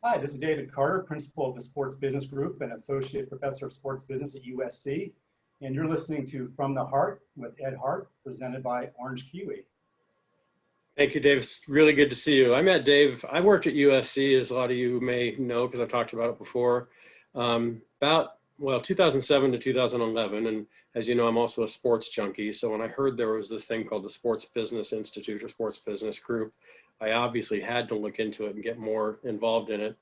Hi, this is David Carter, principal of the Sports Business Group and associate professor of sports business at USC. And you're listening to From the Heart with Ed Hart, presented by Orange Kiwi. Thank you, Dave. It's really good to see you. I met Dave. I worked at USC, as a lot of you may know, because I've talked about it before, about 2007 to 2011. And as you know, I'm also a sports junkie. So when I heard there was this thing called the Sports Business Institute or Sports Business Group, I obviously had to look into it and get more involved in it.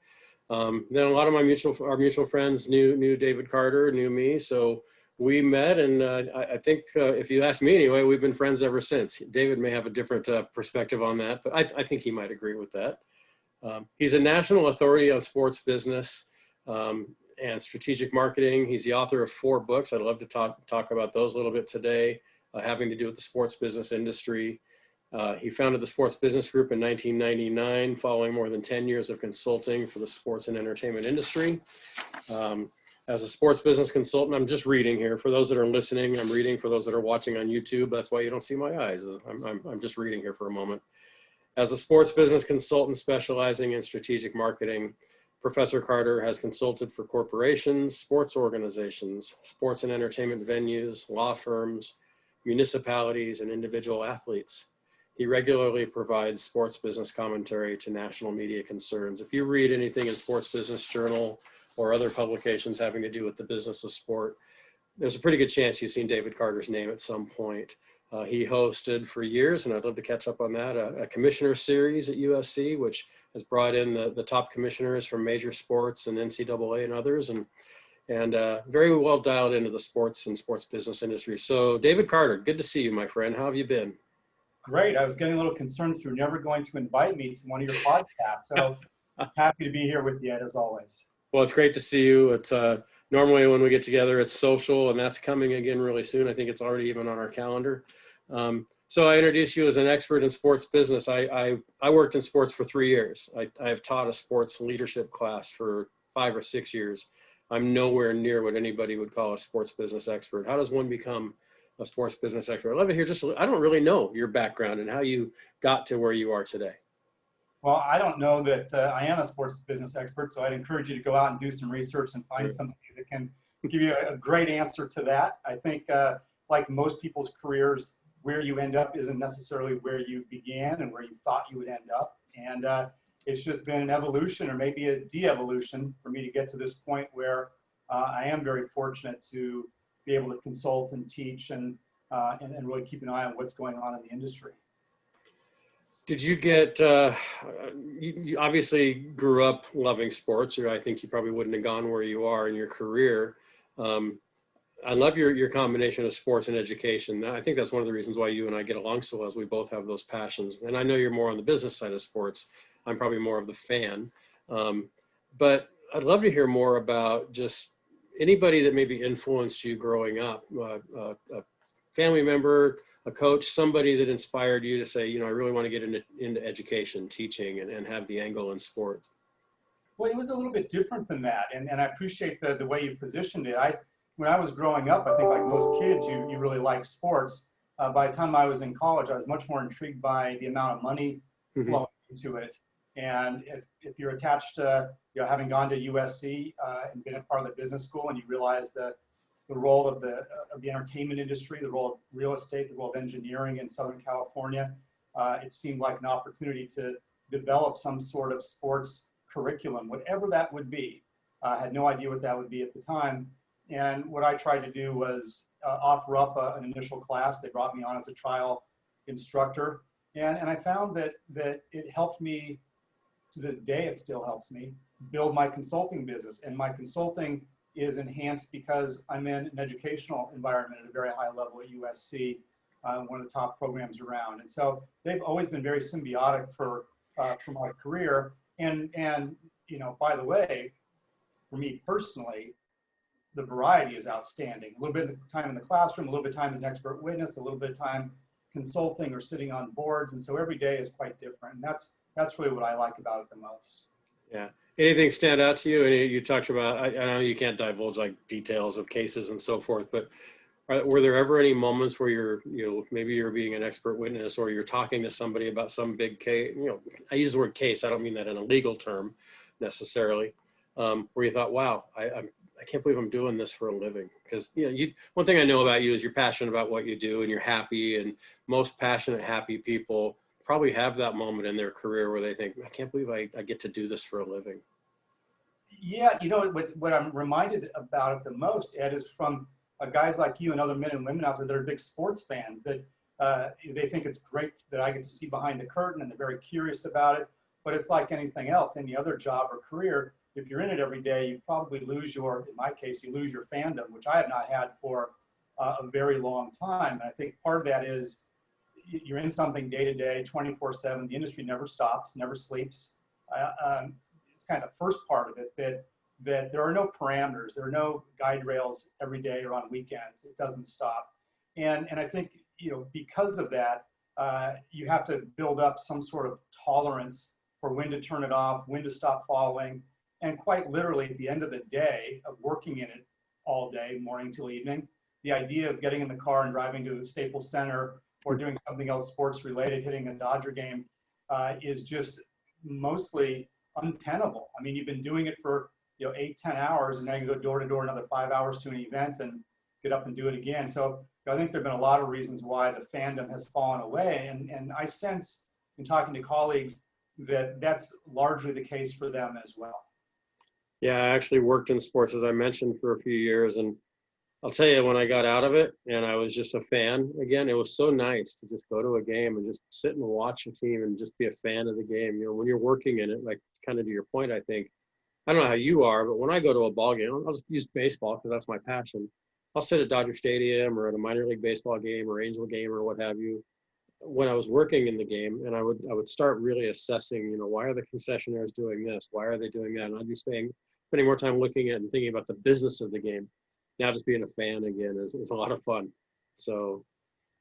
Then a lot of our mutual friends knew David Carter, knew me. So we met, and I think if you ask me anyway, we've been friends ever since. David may have a different perspective on that, but I think he might agree with that. He's a national authority on sports business and strategic marketing. He's the author of 4 books. I'd love to talk about those a little bit today, having to do with the sports business industry. He founded the Sports Business Group in 1999, following more than 10 years of consulting for the sports and entertainment industry. As a sports business consultant, I'm just reading here. For those that are listening, I'm reading. For those that are watching on YouTube, that's why you don't see my eyes. I'm just reading here for a moment. As a sports business consultant specializing in strategic marketing, Professor Carter has consulted for corporations, sports organizations, sports and entertainment venues, law firms, municipalities, and individual athletes. He regularly provides sports business commentary to national media concerns. If you read anything in Sports Business Journal or other publications having to do with the business of sport, there's a pretty good chance you've seen David Carter's name at some point. He hosted for years, and I'd love to catch up on that, a commissioner series at USC, which has brought in the top commissioners from major sports and NCAA and others, and very well dialed into the sports and sports business industry. So David Carter, good to see you, my friend. How have you been? Great. I was getting a little concerned that you're never going to invite me to one of your podcasts. So happy to be here with you, Ed, as always. Well, it's great to see you. It's normally when we get together, it's social, and that's coming again really soon. I think it's already even on our calendar. So I introduce you as an expert in sports business. I worked in sports for 3 years. I have taught a sports leadership class for 5 or 6 years. I'm nowhere near what anybody would call a sports business expert. How does one become a sports business expert? I'd love to hear I don't really know your background and how you got to where you are today. Well, I don't know that I am a sports business expert, so I'd encourage you to go out and do some research and find somebody that can give you a great answer to that. I think, like most people's careers, where you end up isn't necessarily where you began and where you thought you would end up. And it's just been an evolution or maybe a de-evolution for me to get to this point where I am very fortunate to be able to consult and teach and really keep an eye on what's going on in the industry. Did you get, you obviously grew up loving sports, or I think you probably wouldn't have gone where you are in your career. I love your combination of sports and education. I think that's one of the reasons why you and I get along so well, is we both have those passions. And I know you're more on the business side of sports. I'm probably more of the fan. But I'd love to hear more about just anybody that maybe influenced you growing up, a family member, a coach, somebody that inspired you to say, I really want to get into education, teaching, and have the angle in sports. Well, it was a little bit different than that. And I appreciate the way you positioned it. When I was growing up, I think like most kids, you really like sports. By the time I was in college, I was much more intrigued by the amount of money flowing into it. And if you're attached to, having gone to USC and been a part of the business school, and you realize the role of the entertainment industry, the role of real estate, the role of engineering in Southern California, it seemed like an opportunity to develop some sort of sports curriculum, whatever that would be. I had no idea what that would be at the time. And what I tried to do was offer up an initial class. They brought me on as a trial instructor. And I found that it helped me, to this day it still helps me, build my consulting business. And my consulting is enhanced because I'm in an educational environment at a very high level at USC, one of the top programs around. And so they've always been very symbiotic for my career. And by the way, for me personally, the variety is outstanding. A little bit of time in the classroom, a little bit of time as an expert witness, a little bit of time consulting or sitting on boards. And so every day is quite different. And that's really what I like about it the most. Yeah. Anything stand out to you? And you talked about, I know you can't divulge like details of cases and so forth, but were there ever any moments where maybe you're being an expert witness or you're talking to somebody about some big case, I use the word case, I don't mean that in a legal term, necessarily, where you thought, wow, I can't believe I'm doing this for a living? Because one thing I know about you is you're passionate about what you do and you're happy, and most passionate, happy people probably have that moment in their career where they think, I can't believe I get to do this for a living. Yeah, what I'm reminded about it the most, Ed, is from guys like you and other men and women out there that are big sports fans, that they think it's great that I get to see behind the curtain, and they're very curious about it. But it's like anything else, any other job or career. If you're in it every day, you probably lose in my case, you lose your fandom, which I have not had for a very long time. And I think part of that is you're in something day to day, 24/7. The industry never stops, never sleeps. It's kind of the first part of it, that there are no parameters, there are no guide rails every day or on weekends. It doesn't stop, and I think because of that, you have to build up some sort of tolerance for when to turn it off, when to stop following, and quite literally at the end of the day of working in it all day, morning till evening, the idea of getting in the car and driving to Staples Center or doing something else sports related, hitting a Dodger game, is just mostly untenable. I mean, you've been doing it for 8, 10 hours, and now you go door to door another 5 hours to an event and get up and do it again. So I think there have been a lot of reasons why the fandom has fallen away, and I sense in talking to colleagues that that's largely the case for them as well. Yeah, I actually worked in sports, as I mentioned, for a few years, and I'll tell you, when I got out of it and I was just a fan again, it was so nice to just go to a game and just sit and watch a team and just be a fan of the game. When you're working in it, like kind of to your point, I think, I don't know how you are, but when I go to a ball game, I'll just use baseball because that's my passion. I'll sit at Dodger Stadium or at a minor league baseball game or Angel game or what have you. When I was working in the game, and I would start really assessing, why are the concessionaires doing this? Why are they doing that? And I'd be spending more time looking at and thinking about the business of the game. Now just being a fan again is a lot of fun. So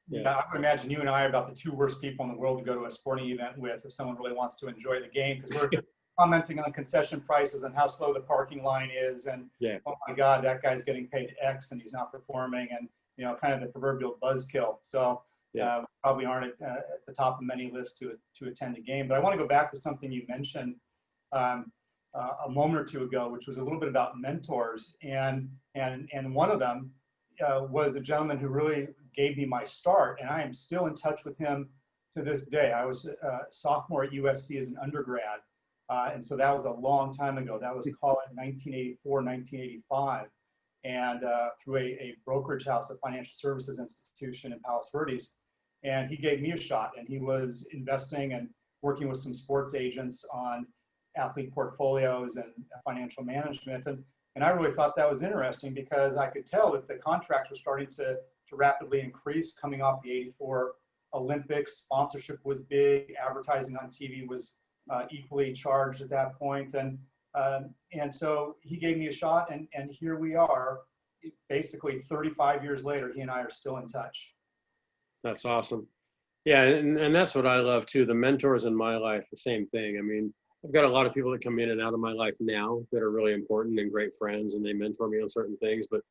yeah, I would imagine you and I are about the two worst people in the world to go to a sporting event with if someone really wants to enjoy the game, because we're commenting on concession prices and how slow the parking line is, and oh my God, that guy's getting paid X and he's not performing, and kind of the proverbial buzzkill. So probably aren't at the top of many lists to attend a game. But I want to go back to something you mentioned a moment or two ago, which was a little bit about mentors, and one of them was the gentleman who really gave me my start, and I am still in touch with him to this day. I was a sophomore at USC as an undergrad, and so that was a long time ago. That was, call it 1984, 1985, and through a brokerage house, a financial services institution in Palos Verdes, and he gave me a shot, and he was investing and working with some sports agents on athlete portfolios and financial management. And I really thought that was interesting because I could tell that the contracts were starting to rapidly increase coming off the '84 Olympics. Sponsorship was big. Advertising on TV was equally charged at that point. And so he gave me a shot, and here we are, basically 35 years later, he and I are still in touch. That's awesome. Yeah, and that's what I love too. The mentors in my life, the same thing. I mean, I've got a lot of people that come in and out of my life now that are really important and great friends, and they mentor me on certain things. But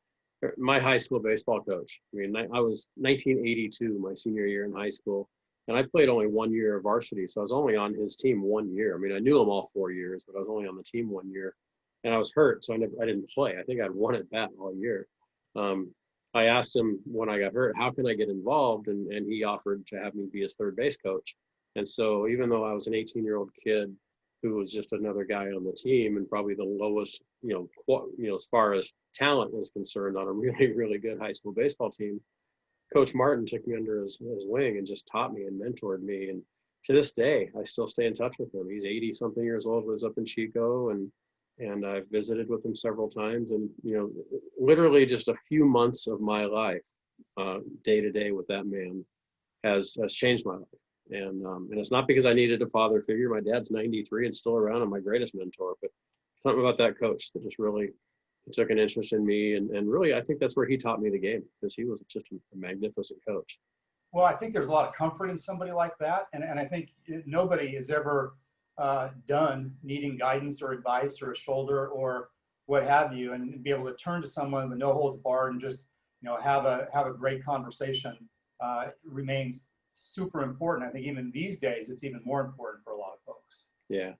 my high school baseball coach, I mean, I was 1982, my senior year in high school, and I played only 1 year of varsity. So I was only on his team 1 year. I mean, I knew him all 4 years, but I was only on the team 1 year, and I was hurt. So I didn't play. I think I had one at bat all year. I asked him when I got hurt, how can I get involved? And he offered to have me be his third base coach. And so even though I was an 18-year-old kid who was just another guy on the team and probably the lowest, as far as talent was concerned on a really, really good high school baseball team, Coach Martin took me under his wing and just taught me and mentored me. And to this day, I still stay in touch with him. He's 80-something years old, lives up in Chico, and I've visited with him several times. And, literally just a few months of my life, day to day with that man has changed my life. And it's not because I needed a father figure. My dad's 93 and still around and my greatest mentor, but something about that coach that just really took an interest in me. And really, I think that's where he taught me the game, because he was just a magnificent coach. Well, I think there's a lot of comfort in somebody like that. And I think nobody is ever done needing guidance or advice or a shoulder or what have you, and be able to turn to someone with no holds barred and just, have a great conversation remains super important. I think even these days, it's even more important for a lot of folks. Yeah.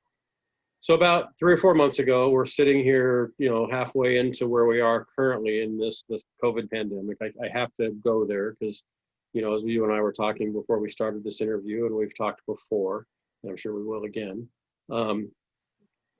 So about 3 or 4 months ago, we're sitting here, halfway into where we are currently in this COVID pandemic. I have to go there because, as you and I were talking before we started this interview, and we've talked before, and I'm sure we will again. 3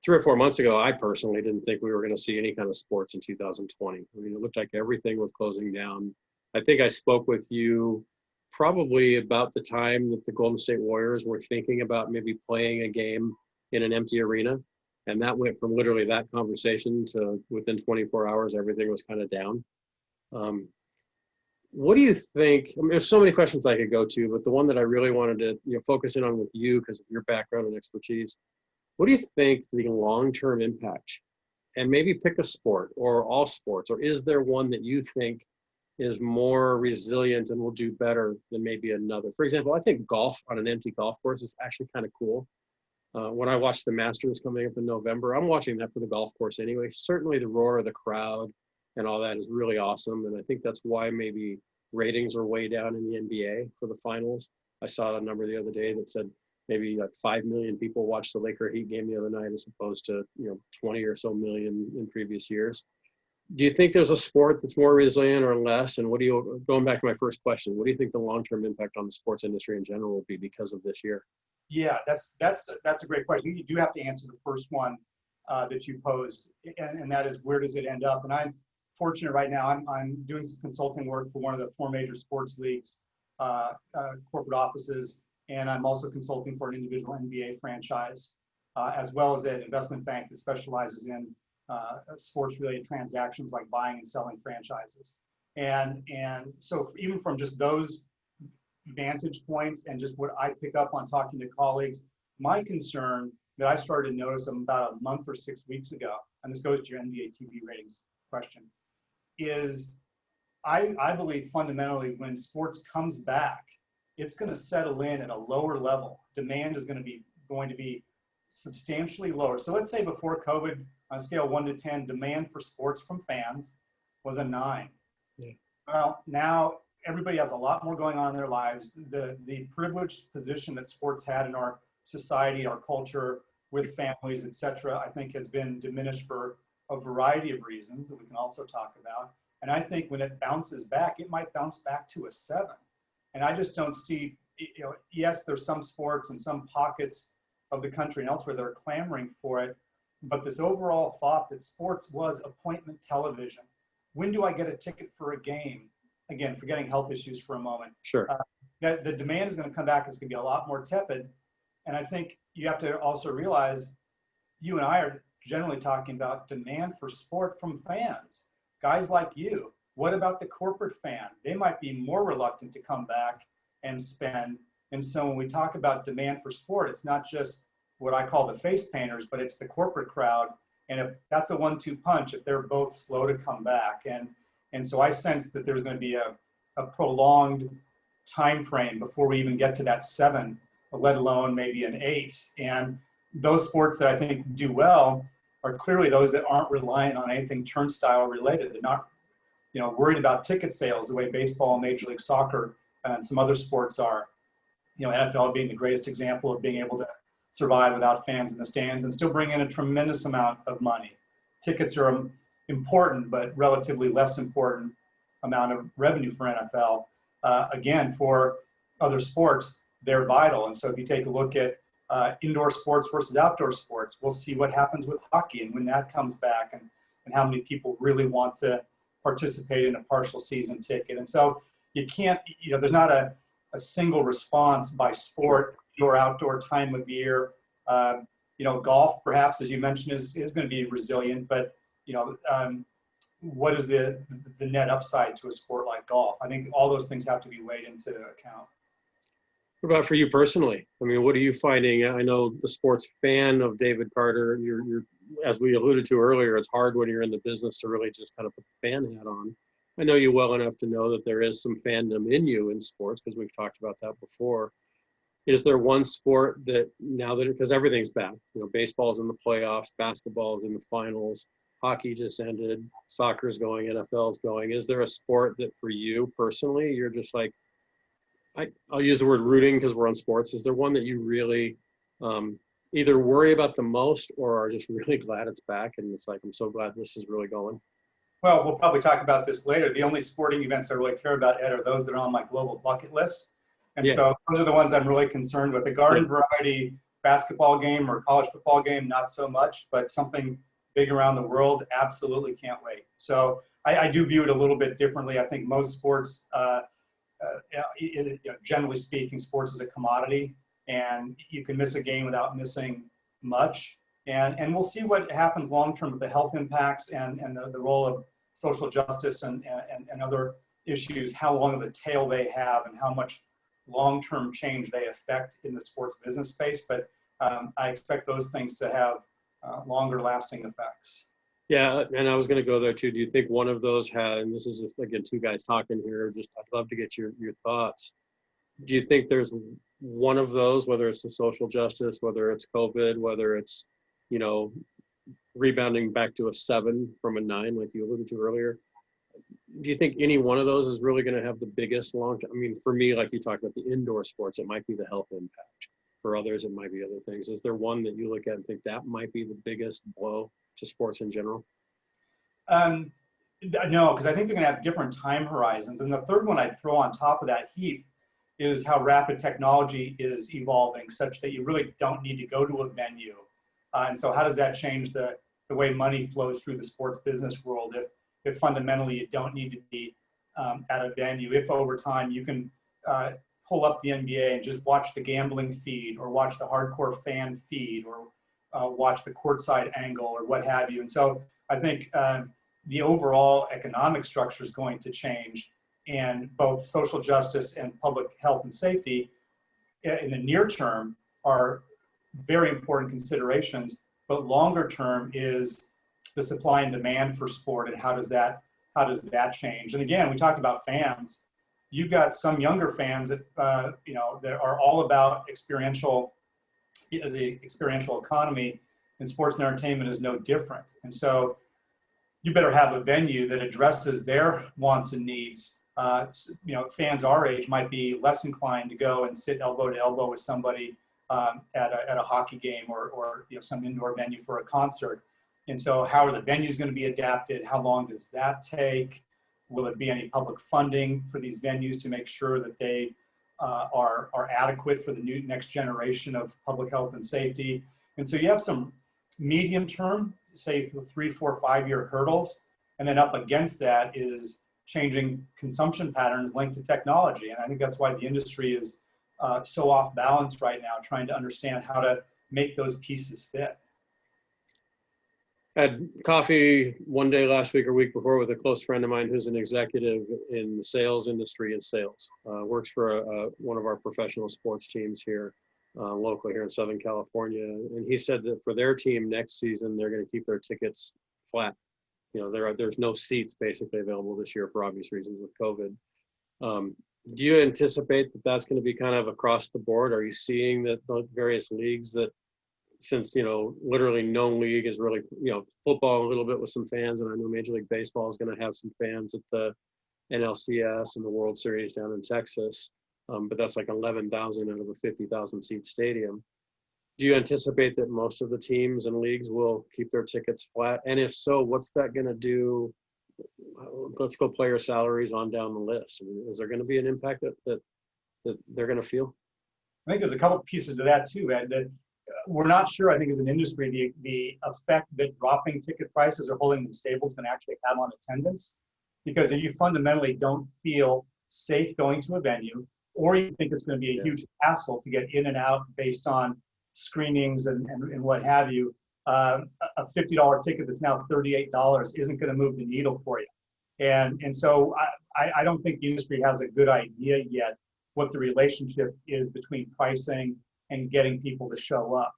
or 4 months ago, I personally didn't think we were going to see any kind of sports in 2020. I mean, it looked like everything was closing down. I think I spoke with you probably about the time that the Golden State Warriors were thinking about maybe playing a game in an empty arena. And that went from literally that conversation to within 24 hours, everything was kind of down. What do you think? I mean, there's so many questions I could go to, but the one that I really wanted to focus in on with you because of your background and expertise, what do you think the long-term impact, and maybe pick a sport or all sports, or is there one that you think is more resilient and will do better than maybe another? For example, I think golf on an empty golf course is actually kind of cool. When I watch the Masters coming up in November, I'm watching that for the golf course anyway. Certainly the roar of the crowd and all that is really awesome. And I think that's why maybe ratings are way down in the NBA for the finals. I saw a number the other day that said maybe like 5 million people watched the Laker Heat game the other night as opposed to 20 or so million in previous years. Do you think there's a sport that's more resilient or less? And going back to my first question, what do you think the long-term impact on the sports industry in general will be because of this year? Yeah, that's a great question. You do have to answer the first one that you posed, and that is, where does it end up? And I'm fortunate right now. I'm doing some consulting work for one of the 4 major sports leagues, corporate offices, and I'm also consulting for an individual NBA franchise, as well as an investment bank that specializes in sports-related transactions like buying and selling franchises. And so even from just those vantage points and just what I pick up on talking to colleagues, my concern that I started to notice about a month or 6 weeks ago, and this goes to your NBA TV ratings question, is I believe fundamentally when sports comes back, it's going to settle in at a lower level. Demand is going to be substantially lower. So let's say before COVID, on a scale of 1 to 10, demand for sports from fans was a 9. Yeah. Well, now everybody has a lot more going on in their lives. The privileged position that sports had in our society, our culture, with families, et cetera, I think has been diminished for a variety of reasons that we can also talk about. And I think when it bounces back, it might bounce back to a 7. And I just don't see, yes, there's some sports and some pockets of the country and elsewhere that are clamoring for it, but this overall thought that sports was appointment television. When do I get a ticket for a game? Again, forgetting health issues for a moment. Sure. That the demand is going to come back. It's going to be a lot more tepid. And I think you have to also realize, you and I are generally talking about demand for sport from fans. Guys like you, what about the corporate fan? They might be more reluctant to come back and spend. And so when we talk about demand for sport, it's not just what I call the face painters, but it's the corporate crowd. And if that's a 1-2 punch, if they're both slow to come back. And so I sense that there's going to be a prolonged time frame before we even get to that 7, let alone maybe an 8. And those sports that I think do well are clearly those that aren't reliant on anything turnstile related. They're not, worried about ticket sales the way baseball and Major League Soccer and some other sports are. NFL being the greatest example of being able to survive without fans in the stands and still bring in a tremendous amount of money. Tickets are important, but relatively less important amount of revenue for NFL. Again, for other sports, they're vital. And so if you take a look at indoor sports versus outdoor sports, we'll see what happens with hockey and when that comes back and how many people really want to participate in a partial season ticket. And so you can't, there's not a single response by sport or outdoor time of year. Golf, perhaps, as you mentioned, is going to be resilient, but what is the net upside to a sport like golf? I think all those things have to be weighed into account. What about for you personally? I mean, what are you finding? I know the sports fan of David Carter, you're as we alluded to earlier, it's hard when you're in the business to really just kind of put the fan hat on. I know you well enough to know that there is some fandom in you in sports because we've talked about that before. Is there one sport that now that, because everything's back, baseball's in the playoffs, basketball's in the finals, hockey just ended, soccer's going, NFL's going. Is there a sport that for you personally, you're just like, I'll use the word rooting because we're on sports. Is there one that you really either worry about the most or are just really glad it's back. And it's like, I'm so glad this is really going. Well, we'll probably talk about this later. The only sporting events I really care about, Ed, are those that are on my global bucket list. And Yeah. so those are the ones I'm really concerned with. A garden variety basketball game or college football game, not so much, but something big around the world, absolutely can't wait. So I do view it a little bit differently. I think most sports, generally speaking, sports is a commodity, and you can miss a game without missing much. And we'll see what happens long term with the health impacts and the role of social justice and other issues, how long of a tail they have and how much long-term change they affect in the sports business space. But I expect those things to have longer lasting effects. Yeah, and I was going to go there too. Do you think one of those had, and this is just, again, two guys talking here, just I'd love to get your thoughts. Do you think there's one of those, whether it's the social justice, whether it's COVID, whether it's, you know, rebounding back to a 7 from a 9, like you alluded to earlier? Do you think any one of those is really going to have the biggest I mean, for me, like you talked about the indoor sports, it might be the health impact. For others, it might be other things. Is there one that you look at and think that might be the biggest blow to sports in general? No, because I think they're going to have different time horizons. And the third one I'd throw on top of that heap is how rapid technology is evolving, such that you really don't need to go to a venue. And so how does that change the way money flows through the sports business world if fundamentally you don't need to be at a venue, if over time you can pull up the NBA and just watch the gambling feed or watch the hardcore fan feed or watch the courtside angle or what have you. And so I think the overall economic structure is going to change, and both social justice and public health and safety in the near term are very important considerations, but longer term is the supply and demand for sport and how does that change? And again, we talked about fans. You've got some younger fans that that are all about the experiential economy, and sports and entertainment is no different. And so you better have a venue that addresses their wants and needs. Fans our age might be less inclined to go and sit elbow to elbow with somebody at a hockey game or some indoor venue for a concert. And so how are the venues going to be adapted? How long does that take? Will it be any public funding for these venues to make sure that they are adequate for the next generation of public health and safety? And so you have some medium term, say 3, 4, 5-year hurdles. And then up against that is changing consumption patterns linked to technology. And I think that's why the industry is so off balance right now, trying to understand how to make those pieces fit. I had coffee one day last week or week before with a close friend of mine who's an executive in the sales industry and sales. Works for one of our professional sports teams here, locally here in Southern California. And he said that for their team next season, they're going to keep their tickets flat. There's no seats basically available this year for obvious reasons with COVID. Do you anticipate that that's going to be kind of across the board? Are you seeing that the various leagues that, since literally no league is really, football a little bit with some fans, and I know Major League Baseball is going to have some fans at the NLCS and the World Series down in Texas, but that's like 11,000 out of a 50,000 seat stadium. Do you anticipate that most of the teams and leagues will keep their tickets flat? And if so, what's that going to do? Let's go player salaries on down the list. I mean, is there going to be an impact that they're going to feel? I think there's a couple pieces to that too, Ed, that we're not sure, I think as an industry, the effect that dropping ticket prices or holding them stable is going to actually have on attendance. Because if you fundamentally don't feel safe going to a venue, or you think it's going to be a huge hassle to get in and out based on screenings and what have you, a $50 ticket that's now $38 isn't going to move the needle for you. And so I don't think the industry has a good idea yet what the relationship is between pricing and getting people to show up.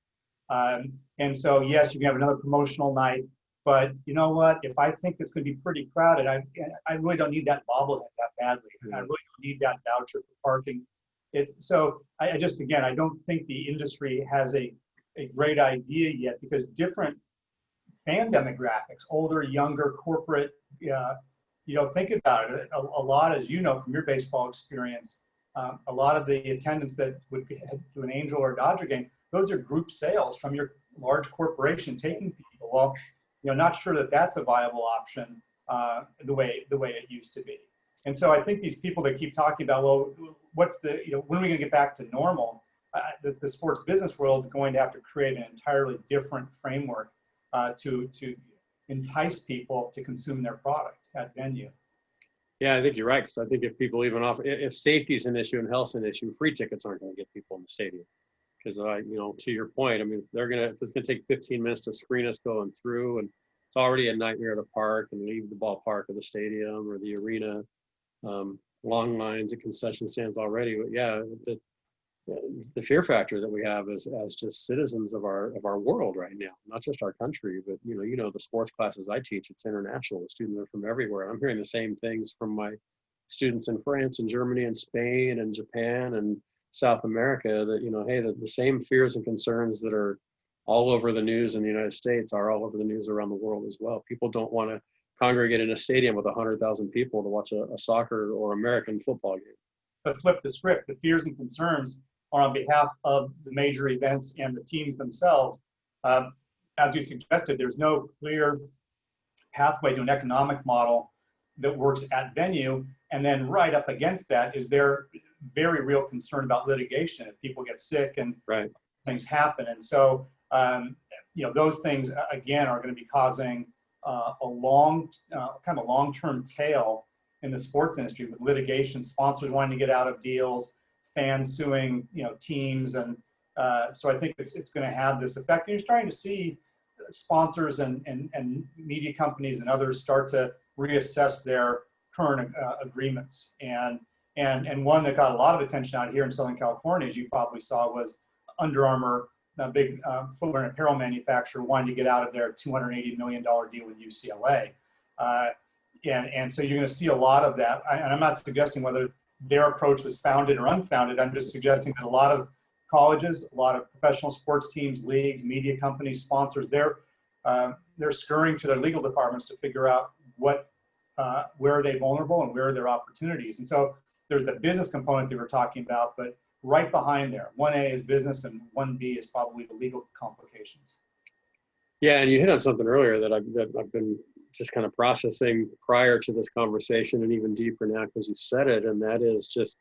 And so, yes, you can have another promotional night, but you know what? If I think it's going to be pretty crowded, I really don't need that bobblehead that badly. I really don't need that voucher for parking. So I just, again, I don't think the industry has a great idea yet, because different fan demographics, older, younger, corporate, think about it. A lot, as you know from your baseball experience, a lot of the attendants that would head to an Angel or Dodger game those are group sales from your large corporation taking people. Well, not sure that that's a viable option the way it used to be. And so I think these people that keep talking about, well, what's the, when are we going to get back to normal? The sports business world is going to have to create an entirely different framework to entice people to consume their product at venue. Yeah, I think you're right, because I think if people even if safety is an issue and health's an issue, free tickets aren't going to get people in the stadium. Because to your point, I mean, if it's going to take 15 minutes to screen us going through, and it's already a nightmare to park and leave the ballpark or the stadium or the arena, long lines at concession stands already. But yeah, the fear factor that we have as just citizens of our world right now, not just our country, but the sports classes I teach, it's international. The students are from everywhere. I'm hearing the same things from my students in France and Germany and Spain and Japan and South America, that hey, the same fears and concerns that are all over the news in the United States are all over the news around the world as well. People don't want to congregate in a stadium with 100,000 people to watch a soccer or American football game. But flip the script. The fears and concerns are on behalf of the major events and the teams themselves. As we suggested, there's no clear pathway to an economic model that works at venue. And then right up against that is their very real concern about litigation if people get sick and things happen. And so, those things, again, are going to be causing a long-term tail in the sports industry with litigation, sponsors wanting to get out of deals, fans suing, teams. And so I think it's going to have this effect. And you're starting to see sponsors and media companies and others start to reassess their current agreements. And one that got a lot of attention out here in Southern California, as you probably saw, was Under Armour, a big footwear and apparel manufacturer, wanting to get out of their $280 million deal with UCLA. And so you're going to see a lot of that. And I'm not suggesting whether their approach was founded or unfounded. I'm just suggesting that a lot of colleges, a lot of professional sports teams, leagues, media companies, sponsors, they're scurrying to their legal departments to figure out where are they vulnerable and where are their opportunities. And so there's the business component that we're talking about, but right behind there, 1A is business and 1B is probably the legal complications. Yeah, and you hit on something earlier that I've been just kind of processing prior to this conversation and even deeper now because you said it, and that is just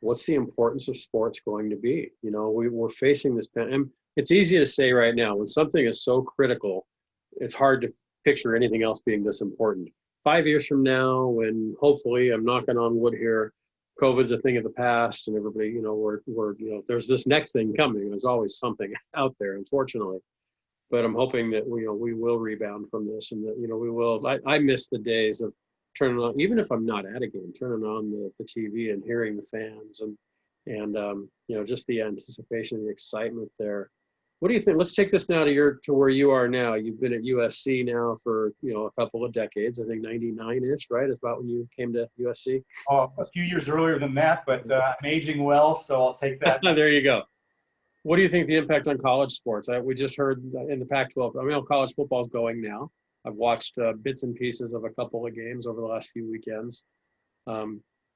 what's the importance of sports going to be? We're facing this, and it's easy to say right now, when something is so critical, it's hard to picture anything else being this important. 5 years from now, when hopefully, I'm knocking on wood here, COVID's a thing of the past and everybody, there's this next thing coming. There's always something out there, unfortunately. But I'm hoping that we will rebound from this, and that we will. I miss the days of turning on, even if I'm not at a game, turning on the TV and hearing the fans and just the anticipation, the excitement there. What do you think? Let's take this now to where you are now. You've been at USC now for a couple of decades. I think 99-ish, right? Is about when you came to USC. Oh, a few years earlier than that, but I'm aging well, so I'll take that. There you go. What do you think the impact on college sports? We just heard in the Pac-12. College football's going now. I've watched bits and pieces of a couple of games over the last few weekends.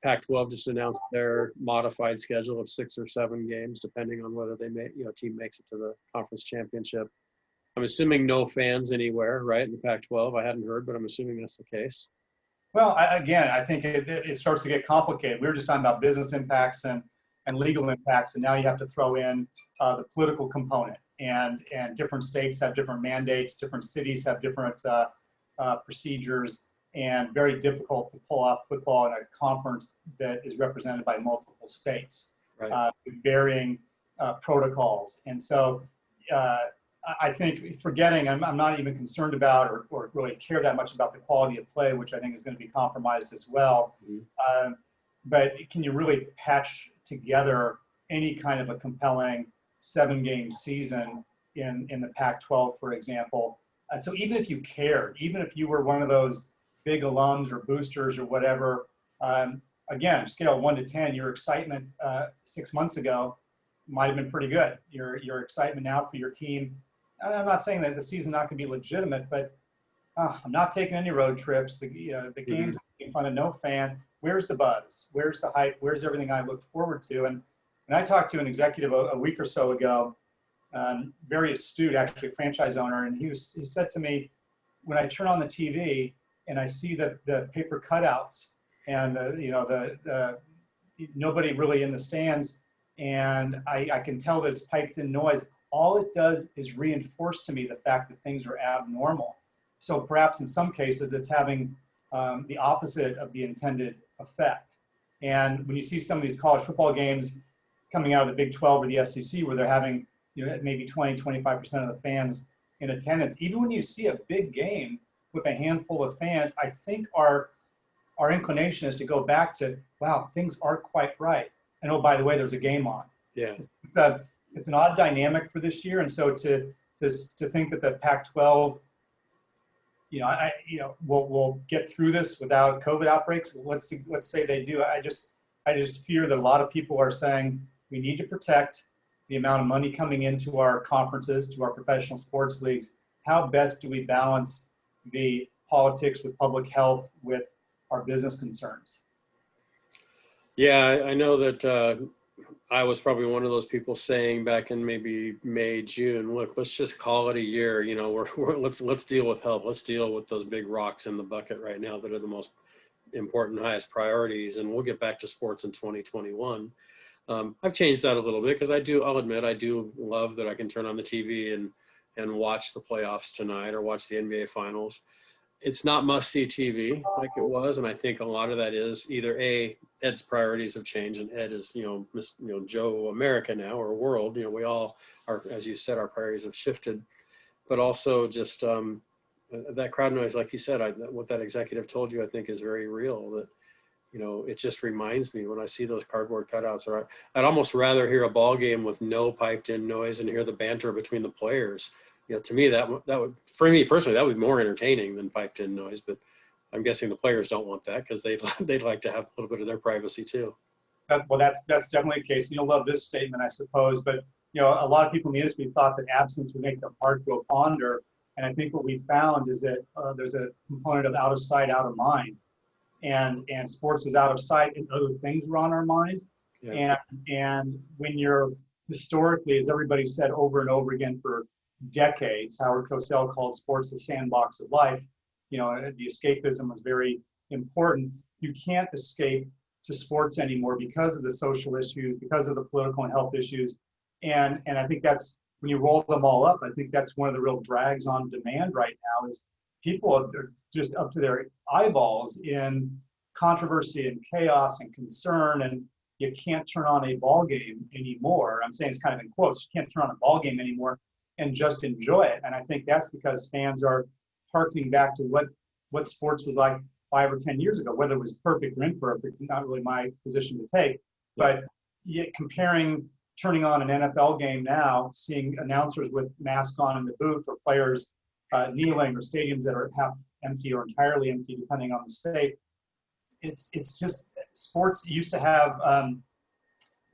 Pac-12 just announced their modified schedule of 6 or 7 games, depending on whether team makes it to the conference championship. I'm assuming no fans anywhere, right, in the Pac-12. I hadn't heard, but I'm assuming that's the case. Well, I think it starts to get complicated. We were just talking about business impacts and legal impacts, and now you have to throw in the political component. And different states have different mandates, different cities have different procedures, and very difficult to pull off football in a conference that is represented by multiple states, right. With varying protocols. And so I think forgetting, I'm not even concerned about or really care that much about the quality of play, which I think is going to be compromised as well. Mm-hmm. But can you really patch together any kind of a compelling 7-game season in the Pac-12, for example? So even if you cared, even if you were one of those big alums or boosters or whatever, again, scale 1 to 10, your excitement 6 months ago might have been pretty good. Your excitement now for your team, I'm not saying that the season's not going to be legitimate, but I'm not taking any road trips. The games in front of no fan. Where's the buzz? Where's the hype? Where's everything I looked forward to? And I talked to an executive a week or so ago very astute, actually, franchise owner, and he said to me, when I turn on the TV and I see the paper cutouts and the nobody really in the stands, and I can tell that it's piped in noise, all it does is reinforce to me the fact that things are abnormal. So perhaps in some cases it's having the opposite of the intended effect. And when you see some of these college football games coming out of the Big 12 or the SEC where they're having maybe 20, 25% of the fans in attendance, even when you see a big game with a handful of fans, I think our inclination is to go back to, wow, things aren't quite right. And oh, by the way, there's a game on. Yeah. It's an odd dynamic for this year. And so to think that the Pac-12, we'll get through this without COVID outbreaks. Let's say they do. I just fear that a lot of people are saying we need to protect the amount of money coming into our conferences, to our professional sports leagues. How best do we balance the politics with public health with our business concerns? Yeah, I know that I was probably one of those people saying back in maybe May, June, look, let's just call it a year. Let's deal with health. Let's deal with those big rocks in the bucket right now that are the most important, highest priorities, and we'll get back to sports in 2021. I've changed that a little bit because I'll admit, I do love that I can turn on the TV and watch the playoffs tonight or watch the NBA finals. It's not must-see TV like it was, and I think a lot of that is either Ed's priorities have changed, and Ed is Joe America now, or world. We all are, as you said, our priorities have shifted, but also just that crowd noise, like you said, what that executive told you, I think is very real. That it just reminds me when I see those cardboard cutouts, or I'd almost rather hear a ball game with no piped-in noise and hear the banter between the players. To me, that would, for me personally, that would be more entertaining than piped-in noise. But I'm guessing the players don't want that because they'd like to have a little bit of their privacy too. That's definitely the case. You'll love this statement, I suppose. But a lot of people in the industry thought that absence would make the heart grow fonder. And I think what we found is that there's a component of out of sight, out of mind. And sports was out of sight, and other things were on our mind. Yeah. And when you're historically, as everybody said over and over again for decades, Howard Cosell called sports the sandbox of life. The escapism was very important. You can't escape to sports anymore because of the social issues, because of the political and health issues. And I think that's, when you roll them all up, I think that's one of the real drags on demand right now is people are just up to their eyeballs in controversy and chaos and concern, and you can't turn on a ball game anymore. I'm saying it's kind of in quotes. You can't turn on a ball game anymore and just enjoy it. And I think that's because fans are harkening back to what sports was like 5 or 10 years ago, whether it was perfect or imperfect, not really my position to take. But comparing turning on an NFL game now, seeing announcers with masks on in the booth, or players kneeling, or stadiums that are half empty or entirely empty, depending on the state. It's just, sports used to have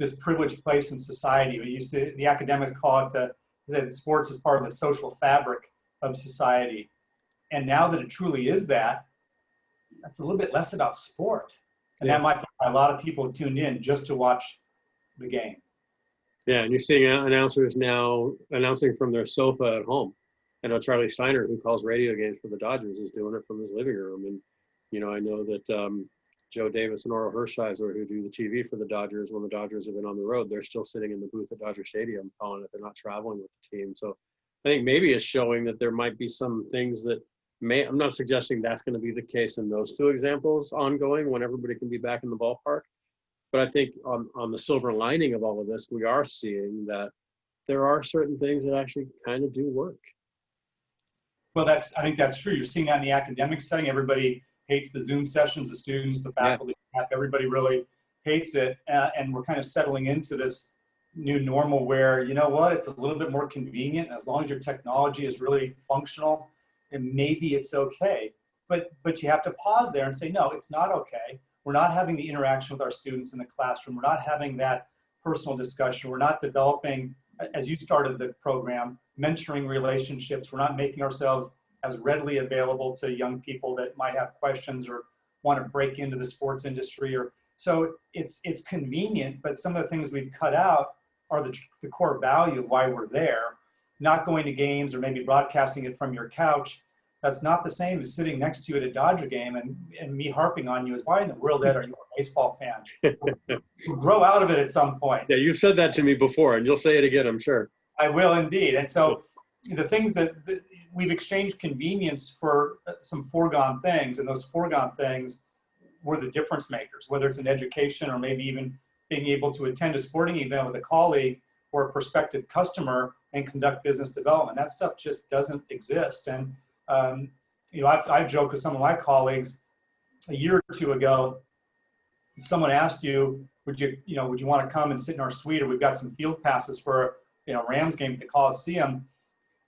this privileged place in society. The academics call it that sports is part of the social fabric of society. And now that it truly is that, that's a little bit less about sport. And that might be why a lot of people tuned in just to watch the game. Yeah, and you're seeing announcers now announcing from their sofa at home. I know Charlie Steiner, who calls radio games for the Dodgers, is doing it from his living room. And, I know that Joe Davis and Oral Hershiser, who do the TV for the Dodgers, when the Dodgers have been on the road, they're still sitting in the booth at Dodger Stadium calling it. They're not traveling with the team. So I think maybe it's showing that there might be some things that I'm not suggesting that's going to be the case in those two examples ongoing when everybody can be back in the ballpark. But I think on the silver lining of all of this, we are seeing that there are certain things that actually kind of do work. Well, I think that's true. You're seeing that in the academic setting. Everybody hates the Zoom sessions, the students, the faculty, everybody really hates it. And we're kind of settling into this new normal where, it's a little bit more convenient. As long as your technology is really functional, and maybe it's okay. But you have to pause there and say, no, it's not okay. We're not having the interaction with our students in the classroom. We're not having that personal discussion. We're not developing, as you started the program, mentoring relationships. We're not making ourselves as readily available to young people that might have questions or want to break into the sports industry. So it's convenient, but some of the things we've cut out are the core value of why we're there. Not going to games or maybe broadcasting it from your couch, that's not the same as sitting next to you at a Dodger game and me harping on you as, why in the world, Ed, are you a baseball fan? We'll grow out of it at some point. Yeah, you've said that to me before, and you'll say it again, I'm sure. I will indeed. And so the things that we've exchanged convenience for some foregone things, and those foregone things were the difference makers, whether it's in education or maybe even being able to attend a sporting event with a colleague or a prospective customer and conduct business development. That stuff just doesn't exist. And, you know, I've joked with some of my colleagues a year or two ago, if someone asked you, would you want to come and sit in our suite, or we've got some field passes for, Rams game at the Coliseum,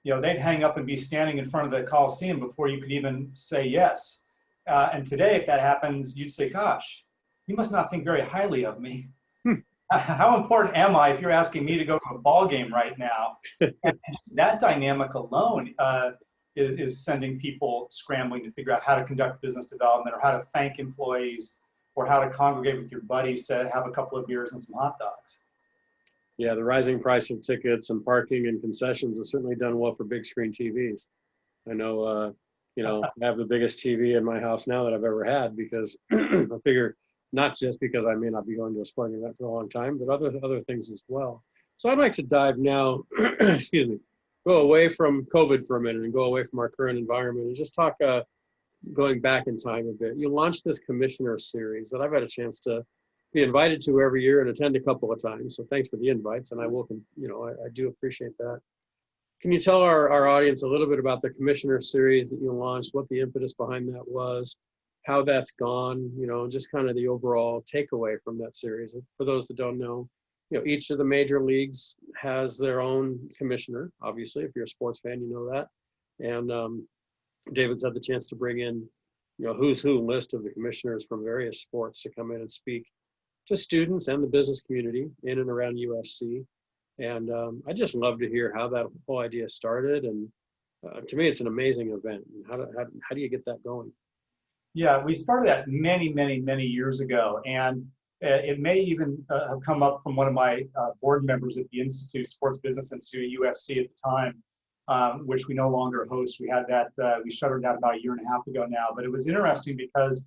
they'd hang up and be standing in front of the Coliseum before you could even say yes. And today, if that happens, you'd say, gosh, you must not think very highly of me. How important am I if you're asking me to go to a ball game right now? And that dynamic alone is sending people scrambling to figure out how to conduct business development, or how to thank employees, or how to congregate with your buddies to have a couple of beers and some hot dogs. Yeah, the rising price of tickets and parking and concessions has certainly done well for big screen TVs. I know, I have the biggest TV in my house now that I've ever had, because I figure, not just because I may not be going to a sporting event for a long time, but other things as well. So I'd like to dive now, excuse me, go away from COVID for a minute and go away from our current environment and just talk, going back in time a bit. You launched this commissioner series that I've had a chance to be invited to every year and attend a couple of times. So thanks for the invites, and I will, I do appreciate that. Can you tell our audience a little bit about the commissioner series that you launched, what the impetus behind that was, how that's gone, just kind of the overall takeaway from that series? For those that don't know, each of the major leagues has their own commissioner. Obviously, if you're a sports fan, you know that. And David's had the chance to bring in, who's who list of the commissioners from various sports to come in and speak to students and the business community in and around USC. And I just love to hear how that whole idea started. And to me, it's an amazing event. How do you get that going? Yeah, we started that many, many, many years ago. And it may even have come up from one of my board members at the Institute, Sports Business Institute at USC at the time, which we no longer host. We had that, we shuttered that about a year and a half ago now. But it was interesting because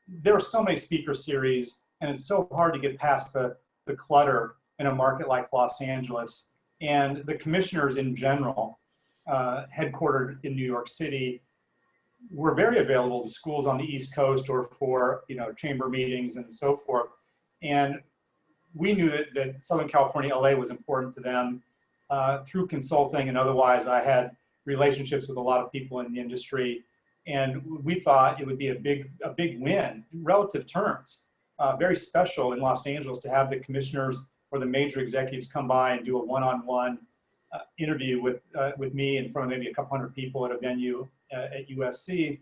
there are so many speaker series, and it's so hard to get past the clutter in a market like Los Angeles. And the commissioners in general, headquartered in New York City, were very available to schools on the East Coast or for chamber meetings and so forth. And we knew that Southern California, LA was important to them. Through consulting and otherwise, I had relationships with a lot of people in the industry, and we thought it would be a big win in relative terms. Very special in Los Angeles to have the commissioners or the major executives come by and do a one-on-one interview with me in front of maybe a couple hundred people at a venue at USC.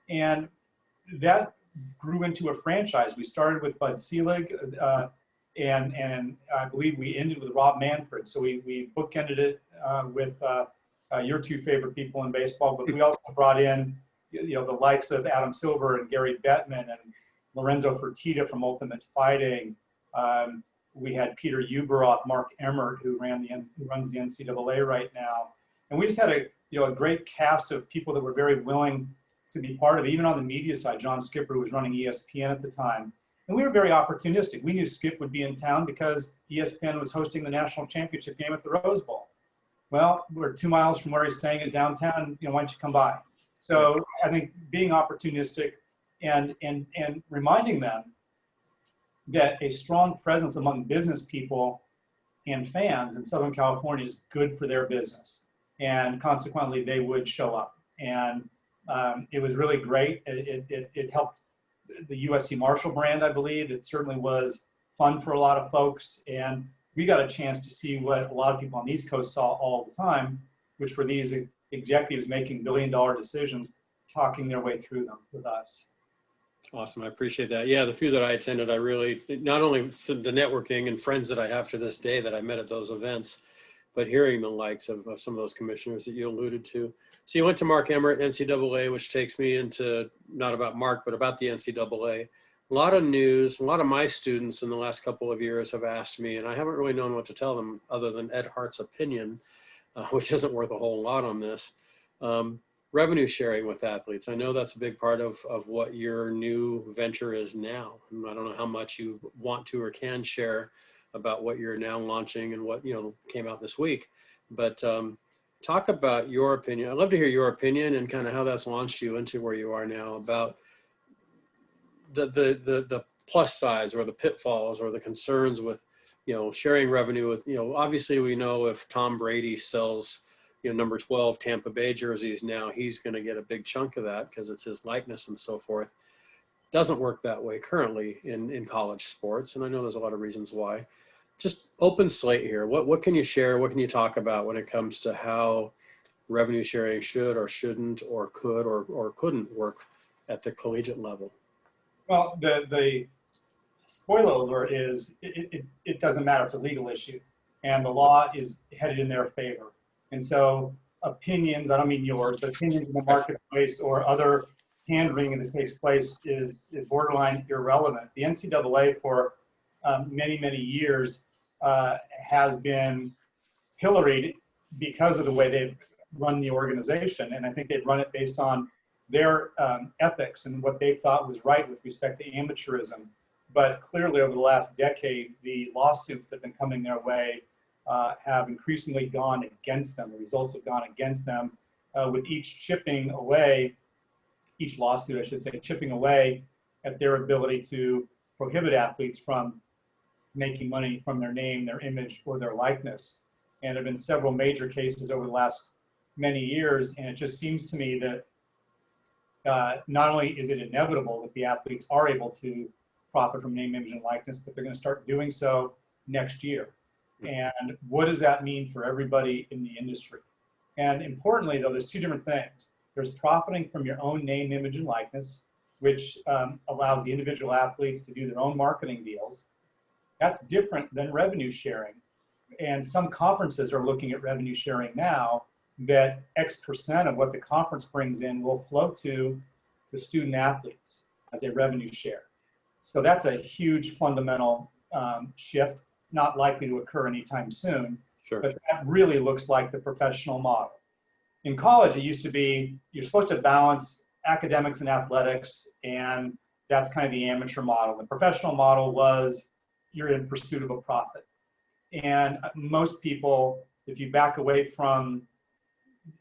And that grew into a franchise. We started with Bud Selig, and I believe we ended with Rob Manfred. So we bookended it with your two favorite people in baseball, but we also brought in the likes of Adam Silver and Gary Bettman and Lorenzo Fertitta from Ultimate Fighting. We had Peter Uberoth, Mark Emmert, who runs the NCAA right now. And we just had a great cast of people that were very willing to be part of it. Even on the media side, John Skipper, who was running ESPN at the time. And we were very opportunistic. We knew Skip would be in town because ESPN was hosting the national championship game at the Rose Bowl. Well, we're 2 miles from where he's staying at downtown. Why don't you come by? So I think being opportunistic and reminding them that a strong presence among business people and fans in Southern California is good for their business. And consequently, they would show up. And it was really great. It helped the USC Marshall brand, I believe. It certainly was fun for a lot of folks. And we got a chance to see what a lot of people on the East Coast saw all the time, which were these executives making billion-dollar decisions, talking their way through them with us. Awesome. I appreciate that. Yeah, the few that I attended, I really, not only the networking and friends that I have to this day that I met at those events, but hearing the likes of some of those commissioners that you alluded to. So you went to Mark Emmert, NCAA, which takes me into not about Mark, but about the NCAA. a lot of news. A lot of my students in the last couple of years have asked me, and I haven't really known what to tell them other than Ed Hart's opinion, which isn't worth a whole lot on this. Um, Revenue sharing with athletes. I know that's a big part of what your new venture is now. And I don't know how much you want to or can share about what you're now launching and what, came out this week. But talk about your opinion. I'd love to hear your opinion and kind of how that's launched you into where you are now, about the plus sides or the pitfalls or the concerns with, sharing revenue with, obviously we know if Tom Brady sells, number 12 Tampa Bay jerseys now, he's going to get a big chunk of that because it's his likeness and so forth. Doesn't work that way currently in college sports. And I know there's a lot of reasons why. Just open slate here. What can you share? What can you talk about when it comes to how revenue sharing should or shouldn't or could or couldn't work at the collegiate level? Well, the spoiler alert is it doesn't matter. It's a legal issue, and the law is headed in their favor. And so opinions, I don't mean yours, but opinions in the marketplace or other hand-wringing that takes place is borderline irrelevant. The NCAA for many, many years has been pilloried because of the way they've run the organization. And I think they've run it based on their ethics and what they thought was right with respect to amateurism. But clearly over the last decade, the lawsuits that have been coming their way have increasingly gone against them. The results have gone against them, with each chipping away, each lawsuit, I should say, chipping away at their ability to prohibit athletes from making money from their name, their image, or their likeness. And there have been several major cases over the last many years, and it just seems to me that not only is it inevitable that the athletes are able to profit from name, image, and likeness, but they're going to start doing so next year. And what does that mean for everybody in the industry? And importantly, though, there's two different things. There's profiting from your own name, image, and likeness, which allows the individual athletes to do their own marketing deals. That's different than revenue sharing. And some conferences are looking at revenue sharing now, that X% of what the conference brings in will flow to the student athletes as a revenue share. So that's a huge fundamental shift, not likely to occur anytime soon. Sure. But that really looks like the professional model. In college, it used to be you're supposed to balance academics and athletics, and that's kind of the amateur model. The professional model was you're in pursuit of a profit. And most people, if you back away from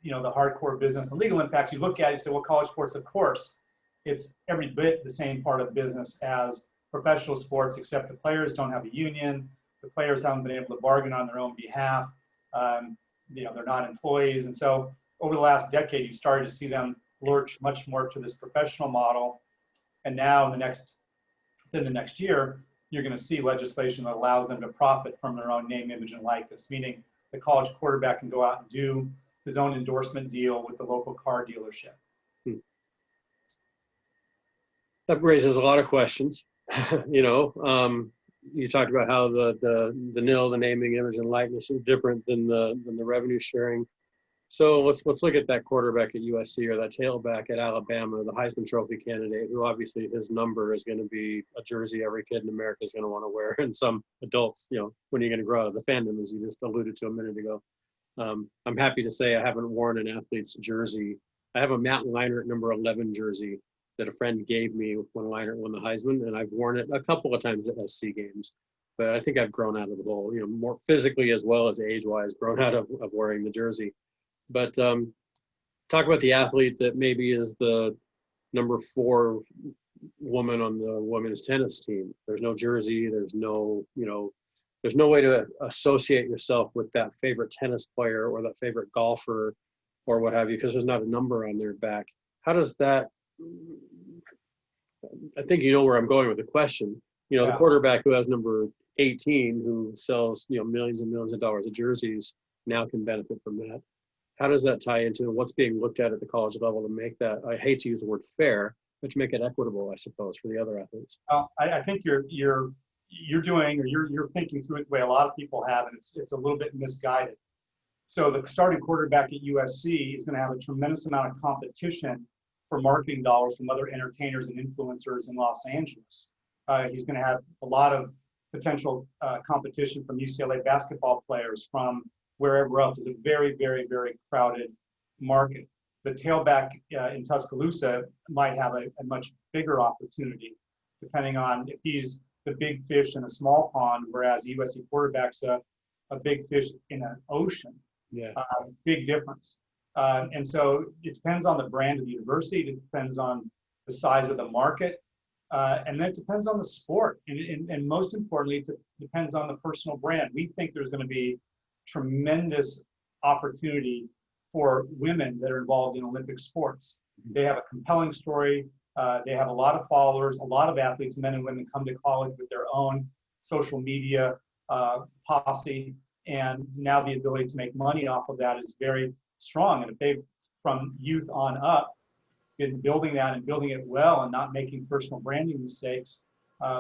the hardcore business and legal impacts, you look at it and say, well, college sports, of course, it's every bit the same part of business as professional sports, except the players don't have a union. The players haven't been able to bargain on their own behalf. They're not employees. And so over the last decade, you've started to see them lurch much more to this professional model. And now within the next year, you're going to see legislation that allows them to profit from their own name, image, and likeness, meaning the college quarterback can go out and do his own endorsement deal with the local car dealership. That raises a lot of questions. You talked about how the NIL, the naming, image, and likeness is different than the revenue sharing. So let's look at that quarterback at USC or that tailback at Alabama, the Heisman Trophy candidate, who obviously his number is going to be a jersey every kid in America is going to want to wear, and some adults, when you're going to grow out of the fandom, as you just alluded to a minute ago. I'm happy to say I haven't worn an athlete's jersey. I have a Matt Leinart number 11 jersey that a friend gave me when Leinart won the Heisman, and I've worn it a couple of times at SC games. But I think I've grown out of the whole, more physically as well as age-wise, grown out of wearing the jersey. But talk about the athlete that maybe is the number 4 woman on the women's tennis team. There's no jersey. There's no, there's no way to associate yourself with that favorite tennis player or that favorite golfer or what have you, because there's not a number on their back. How does that, I think you know where I'm going with the question. The quarterback who has number 18, who sells, millions and millions of dollars of jerseys, now can benefit from that. How does that tie into what's being looked at the college level to make that, I hate to use the word fair, but to make it equitable, I suppose, for the other athletes? Well, I think you're doing, or you're thinking through it the way a lot of people have, and it's a little bit misguided. So the starting quarterback at USC is going to have a tremendous amount of competition for marketing dollars from other entertainers and influencers in Los Angeles. He's going to have a lot of potential competition from UCLA basketball players, from wherever else. It's a very, very, very crowded market. The tailback in Tuscaloosa might have a much bigger opportunity, depending on if he's the big fish in a small pond, whereas USC quarterback's a big fish in an ocean. Yeah. Big difference. And so it depends on the brand of the university. It depends on the size of the market. And then it depends on the sport. And most importantly, it depends on the personal brand. We think there's going to be tremendous opportunity for women that are involved in Olympic sports. They have a compelling story. They have a lot of followers. A lot of athletes, men and women, come to college with their own social media posse. And now the ability to make money off of that is very strong. And if they've, from youth on up, been building that and building it well and not making personal branding mistakes,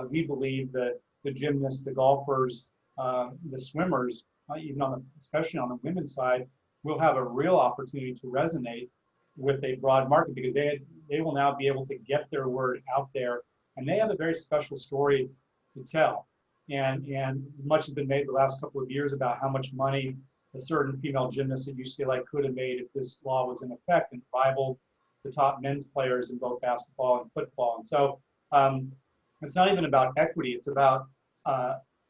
we believe that the gymnasts, the golfers, the swimmers, even especially on the women's side, will have a real opportunity to resonate with a broad market, because they will now be able to get their word out there, and they have a very special story to tell. And much has been made the last couple of years about how much money a certain female gymnast at UCLA could have made if this law was in effect, and rivaled the top men's players in both basketball and football. And so it's not even about equity, it's about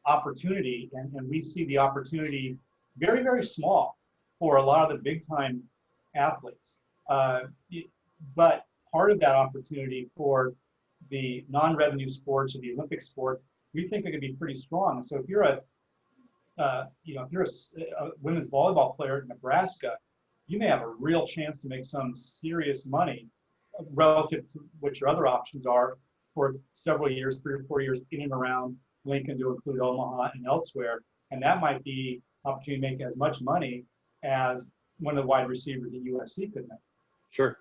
opportunity. And we see the opportunity very, very small for a lot of the big time athletes. But part of that opportunity for the non-revenue sports or the Olympic sports, we think it could be pretty strong. So if you're a women's volleyball player in Nebraska, you may have a real chance to make some serious money relative to what your other options are for several years, 3 or 4 years, in and around Lincoln, to include Omaha and elsewhere. And that might be an opportunity to make as much money as one of the wide receivers at USC could make. Sure.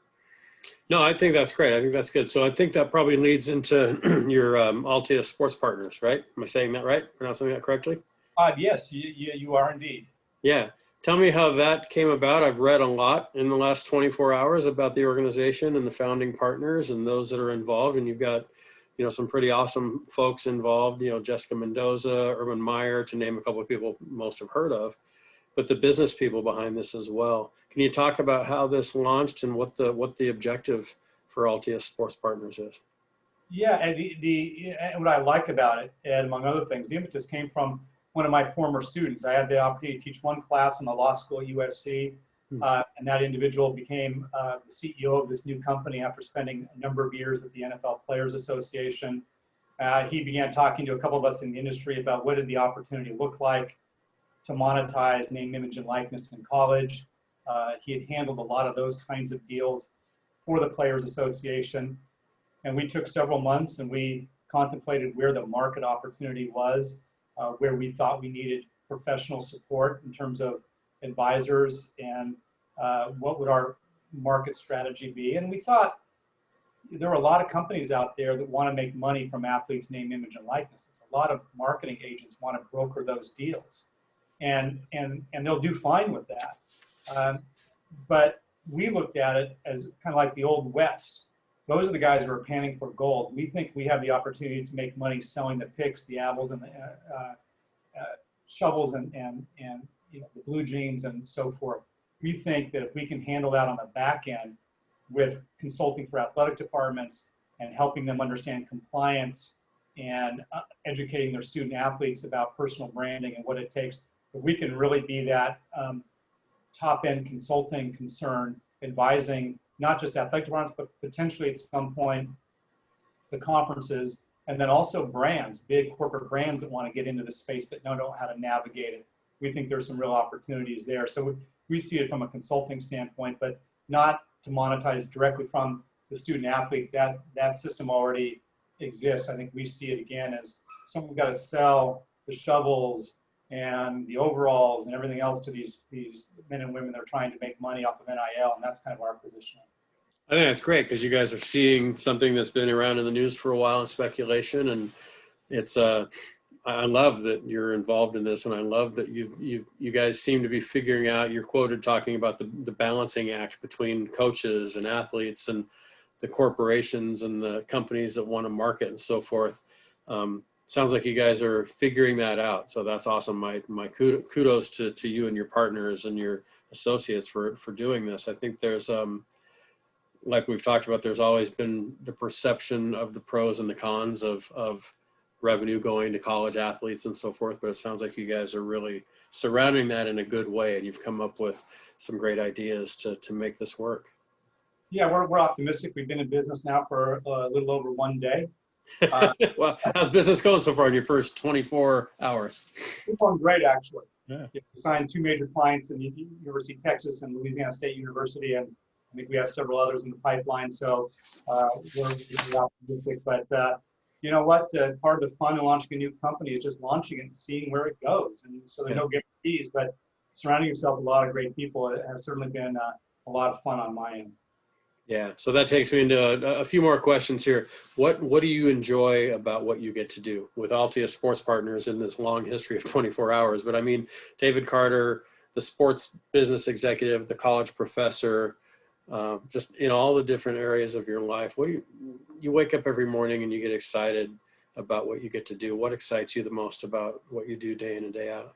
No, I think that's great. I think that's good. So I think that probably leads into your Altea Sports Partners, right? Am I saying that right? Pronouncing that correctly? Yes, you are indeed. Yeah. Tell me how that came about. I've read a lot in the last 24 hours about the organization and the founding partners and those that are involved. And you've got, some pretty awesome folks involved, Jessica Mendoza, Urban Meyer, to name a couple of people most have heard of, but the business people behind this as well. Can you talk about how this launched and what the objective for Altea Sports Partners is? Yeah, and what I like about it, Ed, among other things, the impetus came from one of my former students. I had the opportunity to teach one class in the law school at USC, and that individual became the CEO of this new company after spending a number of years at the NFL Players Association. He began talking to a couple of us in the industry about what did the opportunity look like to monetize name, image, and likeness in college. He had handled a lot of those kinds of deals for the Players Association. And we took several months and we contemplated where the market opportunity was, where we thought we needed professional support in terms of advisors, and what would our market strategy be. And we thought there were a lot of companies out there that want to make money from athletes' name, image, and likenesses. A lot of marketing agents want to broker those deals. And they'll do fine with that. But we looked at it as kind of like the Old West. Those are the guys who are panning for gold. We think we have the opportunity to make money selling the picks, the apples, and the shovels, and the blue jeans and so forth. We think that if we can handle that on the back end with consulting for athletic departments and helping them understand compliance and educating their student athletes about personal branding and what it takes, if we can really be that top-end consulting concern, advising not just athletic departments, but potentially at some point the conferences, and then also brands, big corporate brands that want to get into the space but don't know how to navigate it. We think there's some real opportunities there. So we see it from a consulting standpoint, but not to monetize directly from the student athletes. That system already exists. I think we see it again as someone's got to sell the shovels and the overalls and everything else to these men and women that are trying to make money off of NIL, and that's kind of our position. I think that's great because you guys are seeing something that's been around in the news for a while in speculation, and it's I love that you're involved in this, and I love that you guys seem to be figuring out. You're quoted talking about the balancing act between coaches and athletes and the corporations and the companies that want to market and so forth. Sounds like you guys are figuring that out. So that's awesome. My kudos to you and your partners and your associates for doing this. I think there's, like we've talked about, there's always been the perception of the pros and the cons of revenue going to college athletes and so forth, but it sounds like you guys are really surrounding that in a good way, and you've come up with some great ideas to make this work. Yeah, we're optimistic. We've been in business now for a little over 1 day. Well, how's business going so far in your first 24 hours? It's going great, actually. Yeah. We signed 2 major clients in the University of Texas and Louisiana State University, and I think we have several others in the pipeline. So we're optimistic. But you know what? Part of the fun in launching a new company is just launching it and seeing where it goes. And so there are no guarantees, but surrounding yourself with a lot of great people has certainly been a lot of fun on my end. Yeah, so that takes me into a few more questions here. What do you enjoy about what you get to do with Altea Sports Partners in this long history of 24 hours? But I mean, David Carter, the sports business executive, the college professor, just in all the different areas of your life. What you wake up every morning and you get excited about what you get to do. What excites you the most about what you do day in and day out?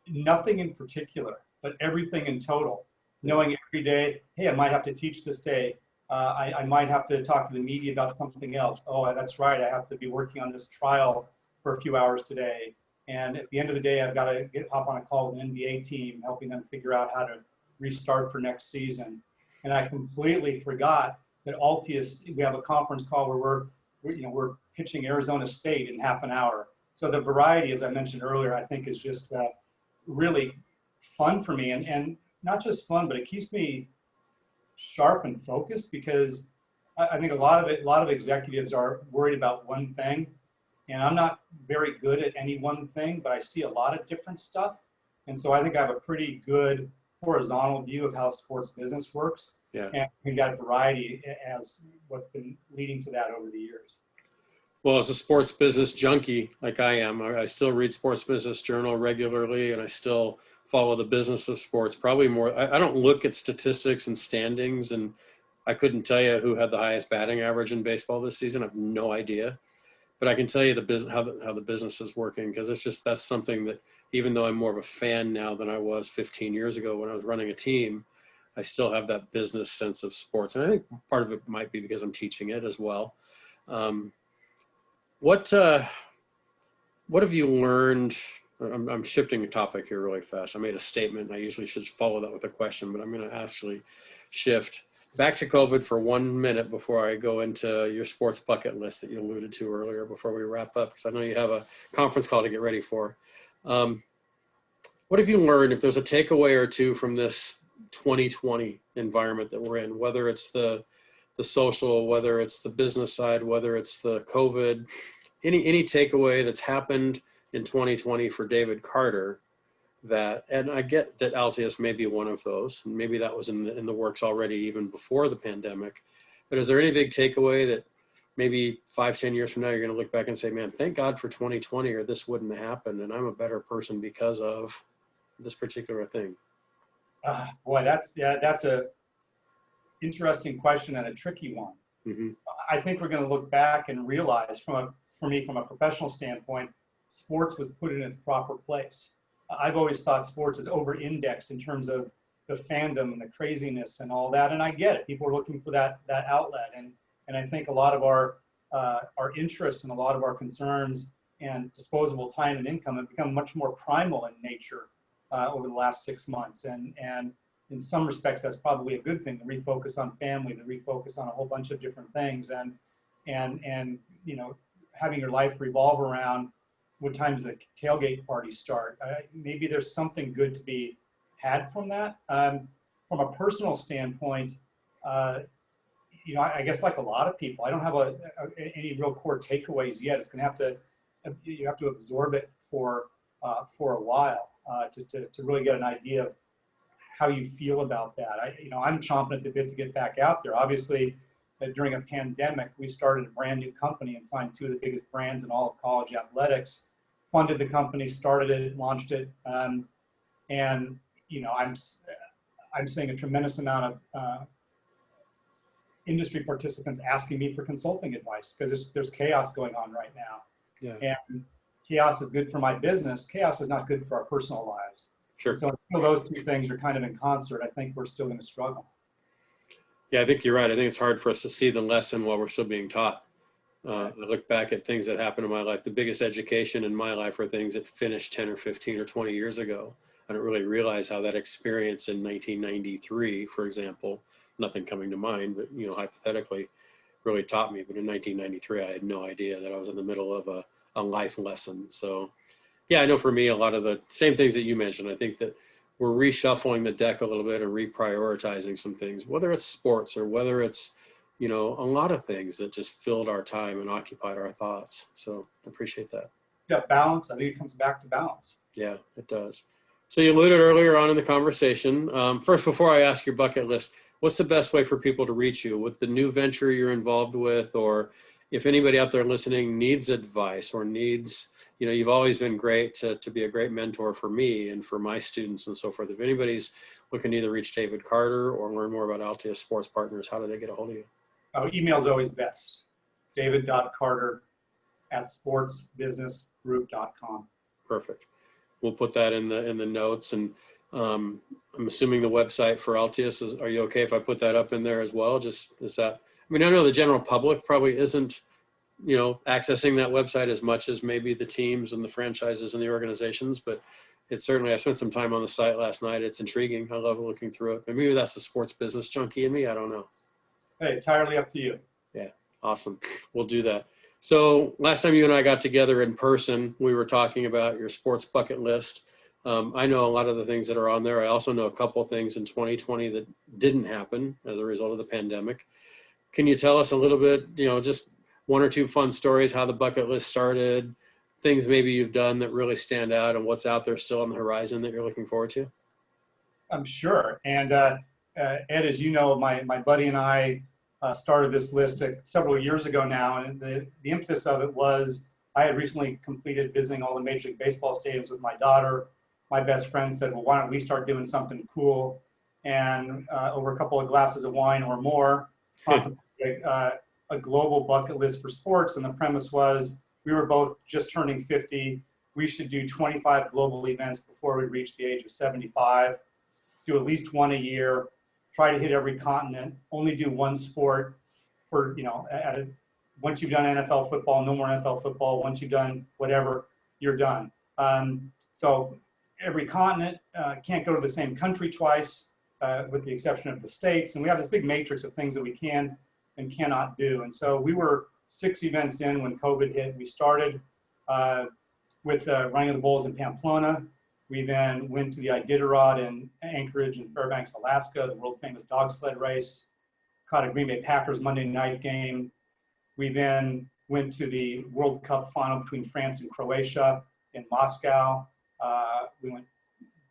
Nothing in particular, but everything in total. Knowing every day, hey, I might have to teach this day. I might have to talk to the media about something else. Oh, that's right. I have to be working on this trial for a few hours today. And at the end of the day, I've got to hop on a call with an NBA team, helping them figure out how to restart for next season. And I completely forgot that Altea, we have a conference call where we're pitching Arizona State in half an hour. So the variety, as I mentioned earlier, I think is just really fun for me. And not just fun, but it keeps me sharp and focused, because I think a lot of executives are worried about one thing, and I'm not very good at any one thing, but I see a lot of different stuff. And so I think I have a pretty good horizontal view of how sports business works. Yeah. And we got variety as what's been leading to that over the years. Well, as a sports business junkie like I am, I still read Sports Business Journal regularly, and I still follow the business of sports. Probably more, I don't look at statistics and standings, and I couldn't tell you who had the highest batting average in baseball this season. I have no idea. But I can tell you how the business is working, because it's just, that's something that, even though I'm more of a fan now than I was 15 years ago when I was running a team, I still have that business sense of sports. And I think part of it might be because I'm teaching it as well. What have you learned? I'm shifting the topic here really fast. I made a statement, and I usually should follow that with a question, but I'm going to actually shift back to COVID for 1 minute before I go into your sports bucket list that you alluded to earlier before we wrap up, because I know you have a conference call to get ready for. What have you learned, if there's a takeaway or two from this 2020 environment that we're in, whether it's the social, whether it's the business side, whether it's the COVID, any takeaway that's happened in 2020 for David Carter that, and I get that Altea may be one of those, and maybe that was in the works already even before the pandemic, but is there any big takeaway that maybe 5-10 years from now, you're going to look back and say, man, thank God for 2020, or this wouldn't have happened, and I'm a better person because of this particular thing? Boy, that's a interesting question and a tricky one. Mm-hmm. I think we're going to look back and realize, for me, from a professional standpoint, sports was put in its proper place. I've always thought sports is over-indexed in terms of the fandom and the craziness and all that, and I get it. People are looking for that outlet, and I think a lot of our interests and a lot of our concerns and disposable time and income have become much more primal in nature over the last 6 months, and in some respects that's probably a good thing, to refocus on family, to refocus on a whole bunch of different things, and you know, having your life revolve around what time does the tailgate party start. Maybe there's something good to be had from that. From a personal standpoint, you know, I guess like a lot of people, I don't have any real core takeaways yet. It's going to have to, you have to absorb it for a while to really get an idea of how you feel about that. I'm chomping at the bit to get back out there. Obviously, during a pandemic, we started a brand new company and signed 2 of the biggest brands in all of college athletics, funded the company, started it, launched it, and you know, I'm seeing a tremendous amount of industry participants asking me for consulting advice because there's chaos going on right now. Yeah, And chaos is good for my business. Chaos is not good for our personal lives. sure. So until those two things are kind of in concert, I think we're still going to struggle. Yeah, I think you're right. I think it's hard for us to see the lesson while we're still being taught. I look back at things that happened in my life. The biggest education in my life are things that finished 10 or 15 or 20 years ago. I don't really realize how that experience in 1993, for example, nothing coming to mind, but hypothetically, really taught me. But in 1993, I had no idea that I was in the middle of a life lesson. So yeah, I know for me, a lot of the same things that you mentioned, I think that we're reshuffling the deck a little bit and reprioritizing some things, whether it's sports or whether it's, a lot of things that just filled our time and occupied our thoughts. So I appreciate that. Yeah, balance. I think it comes back to balance. Yeah, it does. So you alluded earlier on in the conversation. First, before I ask your bucket list, what's the best way for people to reach you with the new venture you're involved with, or if anybody out there listening needs advice or needs, you've always been great to be a great mentor for me and for my students and so forth. If anybody's looking to either reach David Carter or learn more about Altea Sports Partners, how do they get a hold of you? Email is always best. david.carter@sportsbusinessgroup.com. Perfect. We'll put that in the notes, and I'm assuming the website for Altius is. Are you okay if I put that up in there as well? Just is that? I mean, I know the general public probably isn't, accessing that website as much as maybe the teams and the franchises and the organizations, but it's certainly. I spent some time on the site last night. It's intriguing. I love looking through it. Maybe that's the sports business junkie in me. I don't know. Hey, entirely up to you. Yeah, awesome. We'll do that. So last time you and I got together in person, we were talking about your sports bucket list. I know a lot of the things that are on there. I also know a couple of things in 2020 that didn't happen as a result of the pandemic. Can you tell us a little bit, just one or two fun stories, how the bucket list started, things maybe you've done that really stand out, and what's out there still on the horizon that you're looking forward to? I'm sure. And Ed, as you know, my buddy and I started this list several years ago now, and the impetus of it was I had recently completed visiting all the Major League Baseball stadiums with my daughter. My best friend said, well, why don't we start doing something cool? And over a couple of glasses of wine or more, contemplated a global bucket list for sports. And the premise was we were both just turning 50. We should do 25 global events before we reach the age of 75, do at least one a year, try to hit every continent, only do one sport for, once you've done NFL football, no more NFL football. Once you've done whatever, you're done. So every continent, can't go to the same country twice, with the exception of the States. And we have this big matrix of things that we can and cannot do. And so we were 6 events in when COVID hit. We started with running of the bulls in Pamplona. We then went to the Iditarod in Anchorage and Fairbanks, Alaska, the world famous dog sled race, caught a Green Bay Packers Monday night game. We then went to the World Cup final between France and Croatia in Moscow. We went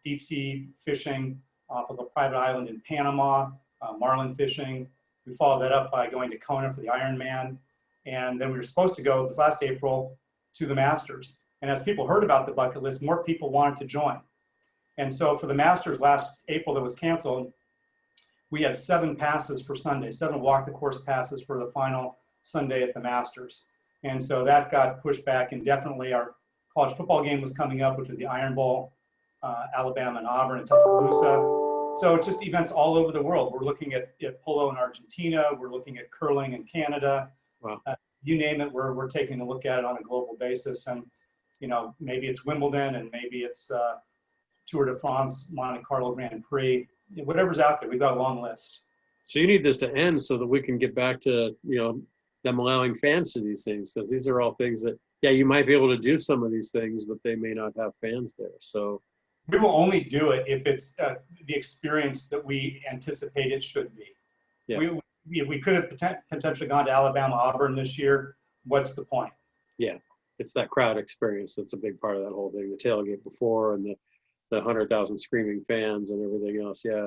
deep sea fishing off of a private island in Panama, marlin fishing. We followed that up by going to Kona for the Ironman. And then we were supposed to go this last April to the Masters. And as people heard about the bucket list, more people wanted to join. And so for the Masters last April that was canceled, we had 7 passes for Sunday, 7 walk the course passes for the final Sunday at the Masters. And so that got pushed back indefinitely. Our college football game was coming up, which was the Iron Bowl, Alabama and Auburn and Tuscaloosa. So it's just events all over the world. We're looking at polo in Argentina. We're looking at curling in Canada. Wow. You name it, we're taking a look at it on a global basis. And maybe it's Wimbledon and maybe it's Tour de France, Monte Carlo Grand Prix, whatever's out there. We've got a long list. So you need this to end so that we can get back to, them allowing fans to these things, because these are all things that, you might be able to do some of these things, but they may not have fans there. So we will only do it if it's the experience that we anticipate it should be. Yeah. We could have potentially gone to Alabama, Auburn this year. What's the point? Yeah, it's that crowd experience that's a big part of that whole thing. The tailgate before and the 100,000 screaming fans and everything else. Yeah,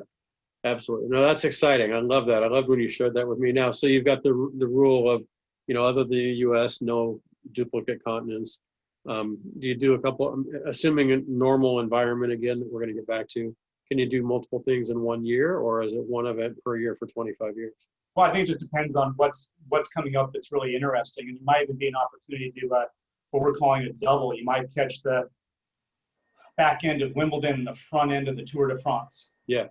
absolutely. No, that's exciting. I love that. I loved when you shared that with me. Now, so you've got the rule of, other than the U.S., no duplicate continents. Do you do a couple, assuming a normal environment again that we're going to get back to? can you do multiple things in one year, or is it one event per year for 25 years? Well, I think it just depends on what's coming up that's really interesting. And it might even be an opportunity to do what we're calling a double. You might catch the back end of Wimbledon and the front end of the Tour de France. Yeah.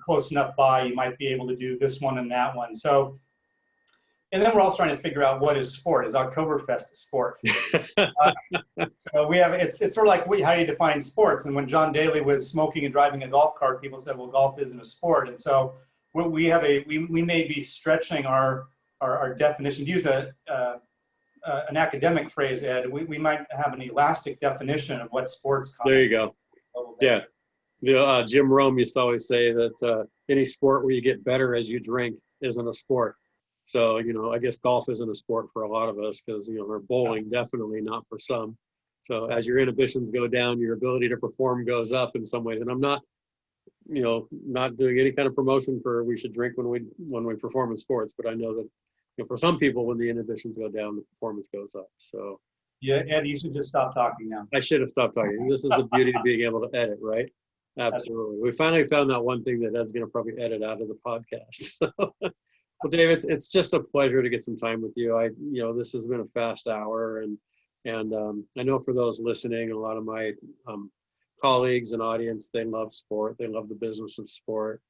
Close enough by, you might be able to do this one and that one. So, and then we're also trying to figure out what is sport. Is Oktoberfest a sport? So we have, it's sort of like, how do you define sports? And when John Daly was smoking and driving a golf cart, people said, well, golf isn't a sport. And so we may be stretching our definition. To use an academic phrase, Ed, we might have an elastic definition of what sports constitutes. There you go. Yeah. Jim Rome used to always say that any sport where you get better as you drink isn't a sport. So, I guess golf isn't a sport for a lot of us because, or bowling, definitely not for some. So as your inhibitions go down, your ability to perform goes up in some ways. And I'm not, not doing any kind of promotion for we should drink when we perform in sports, but I know that for some people, when the inhibitions go down, the performance goes up. So yeah, Ed, you should just stop talking now. I should have stopped talking. This is the beauty of being able to edit, right? Absolutely. We finally found that one thing that Ed's going to probably edit out of the podcast. Well, Dave, it's just a pleasure to get some time with you. This has been a fast hour, and I know for those listening, a lot of my colleagues and audience, they love sport. They love the business of sport.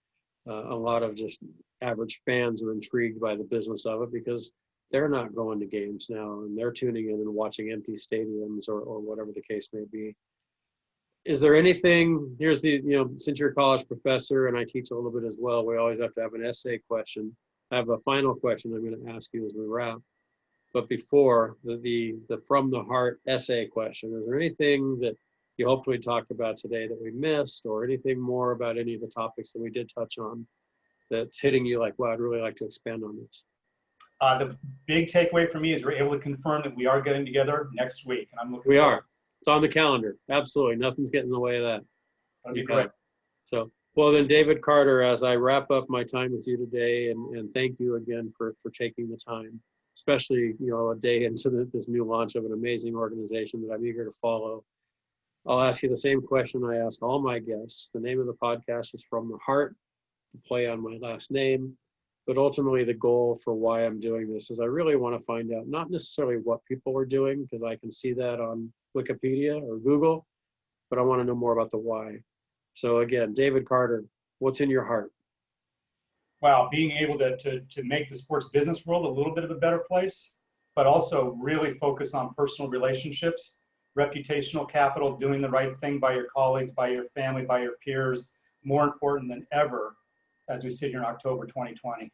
A lot of just average fans are intrigued by the business of it because they're not going to games now, and they're tuning in and watching empty stadiums or whatever the case may be. Is there anything, since you're a college professor and I teach a little bit as well, we always have to have an essay question. I have a final question I'm going to ask you as we wrap. But before the from the heart essay question, is there anything that you hopefully talked about today that we missed, or anything more about any of the topics that we did touch on that's hitting you like, wow, I'd really like to expand on this? The big takeaway for me is we're able to confirm that we are getting together next week. And I'm looking forward. We are. It's on the calendar. Absolutely. Nothing's getting in the way of that. That'd be great. So, well then, David Carter, as I wrap up my time with you today, and thank you again for taking the time, especially, a day into this new launch of an amazing organization that I'm eager to follow. I'll ask you the same question I ask all my guests. The name of the podcast is From the Heart, the play on my last name. But ultimately, the goal for why I'm doing this is I really want to find out not necessarily what people are doing, because I can see that on Wikipedia or Google, but I want to know more about the why. So again, David Carter, what's in your heart? Wow, being able to make the sports business world a little bit of a better place, but also really focus on personal relationships, reputational capital, doing the right thing by your colleagues, by your family, by your peers, more important than ever as we sit here in October 2020.